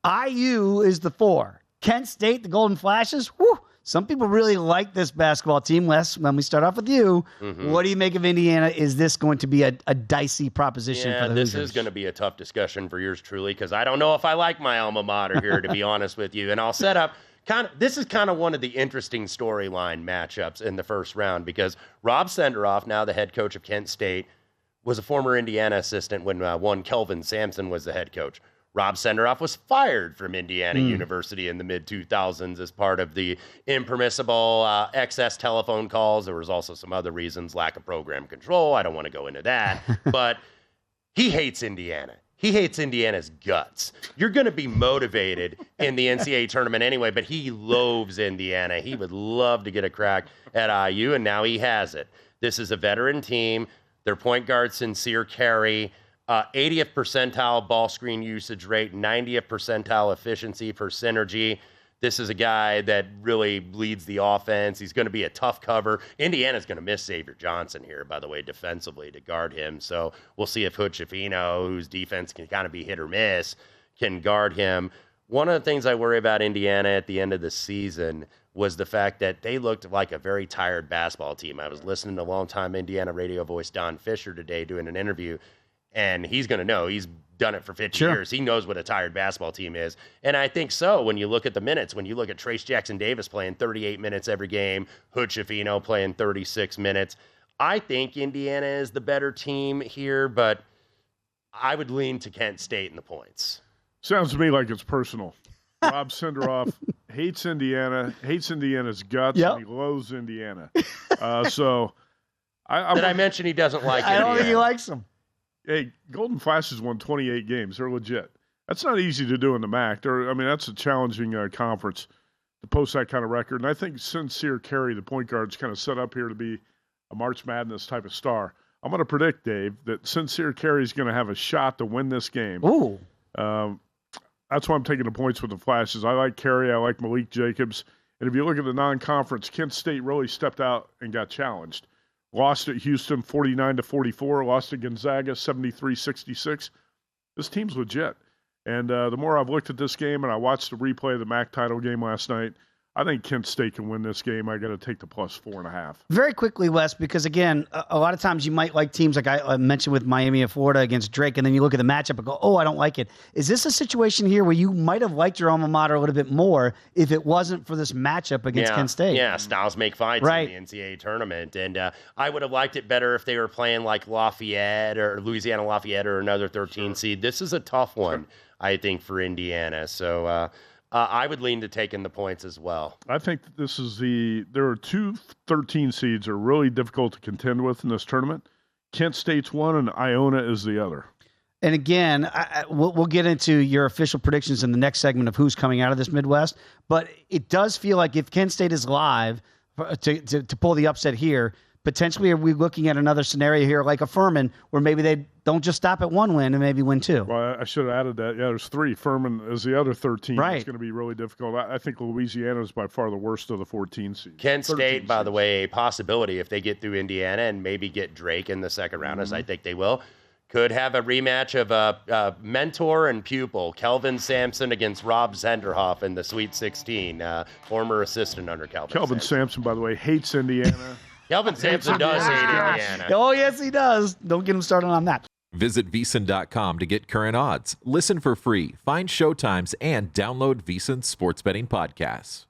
IU is the 4. Kent State, the Golden Flashes. Whew, some people really like this basketball team. Les, when we start off with you, what do you make of Indiana? Is this going to be a dicey proposition for the Hoosiers? This is going to be a tough discussion for yours truly, because I don't know if I like my alma mater here, to be honest with you. And I'll set up this is kind of one of the interesting storyline matchups in the first round, because Rob Senderoff, now the head coach of Kent State, was a former Indiana assistant when one Kelvin Sampson was the head coach. Rob Senderoff was fired from Indiana University in the mid-2000s as part of the impermissible excess telephone calls. There was also some other reasons, lack of program control. I don't want to go into that. But he hates Indiana. He hates Indiana's guts. You're going to be motivated in the NCAA tournament anyway, but he loathes Indiana. He would love to get a crack at IU, and now he has it. This is a veteran team. Their point guard, Sincere Carey, 80th percentile ball screen usage rate, 90th percentile efficiency for synergy. This is a guy that really leads the offense. He's going to be a tough cover. Indiana's going to miss Xavier Johnson here, by the way, defensively to guard him. So we'll see if Hood Schifino, whose defense can kind of be hit or miss, can guard him. One of the things I worry about Indiana at the end of the season was the fact that they looked like a very tired basketball team. I was listening to longtime Indiana radio voice Don Fisher today doing an interview, and he's going to know. He's done it for 50 years. He knows what a tired basketball team is. And I think so when you look at the minutes, when you look at Trace Jackson-Davis playing 38 minutes every game, Hood Schifino playing 36 minutes. I think Indiana is the better team here, but I would lean to Kent State in the points. Sounds to me like it's personal. Rob Senderoff hates Indiana, hates Indiana's guts, and he loathes Indiana. Did I mention he doesn't like Indiana? I don't think he likes them. Hey, Golden Flashes won 28 games. They're legit. That's not easy to do in the MAC. That's a challenging conference to post that kind of record. And I think Sincere Carey, the point guard, is kind of set up here to be a March Madness type of star. I'm going to predict, Dave, that Sincere Carey is going to have a shot to win this game. Ooh. That's why I'm taking the points with the Flashes. I like Carey. I like Malik Jacobs. And if you look at the non-conference, Kent State really stepped out and got challenged. Lost at Houston 49-44. Lost at Gonzaga 73-66. This team's legit. And the more I've looked at this game, and I watched the replay of the MAC title game last night, I think Kent State can win this game. I got to take the plus 4.5. Very quickly, Wes, because, again, a lot of times you might like teams like I mentioned with Miami and Florida against Drake, and then you look at the matchup and go, oh, I don't like it. Is this a situation here where you might have liked your alma mater a little bit more if it wasn't for this matchup against Kent State? Yeah, styles make fights in the NCAA tournament. And I would have liked it better if they were playing like Lafayette or Louisiana Lafayette or another 13 seed. This is a tough one, I think, for Indiana. So I would lean to taking the points as well. I think this is there are two 13 seeds that are really difficult to contend with in this tournament. Kent State's one and Iona is the other. And again, we'll get into your official predictions in the next segment of who's coming out of this Midwest. But it does feel like if Kent State is live to pull the upset here, potentially are we looking at another scenario here like a Furman where maybe they don't just stop at one win and maybe win two? Well, I should have added that. Yeah, there's three. Furman is the other 13. Right. It's going to be really difficult. I think Louisiana is by far the worst of the 14 seeds. Kent State, by the way, a possibility if they get through Indiana and maybe get Drake in the second round, as I think they will, could have a rematch of mentor and pupil, Kelvin Sampson against Rob Senderoff in the Sweet 16, former assistant under Kelvin Sampson, by the way, hates Indiana. Kelvin Sampson does hate Indiana. Oh, yes, he does. Don't get him started on that. Visit VSiN.com to get current odds, listen for free, find showtimes, and download VSiN sports betting podcasts.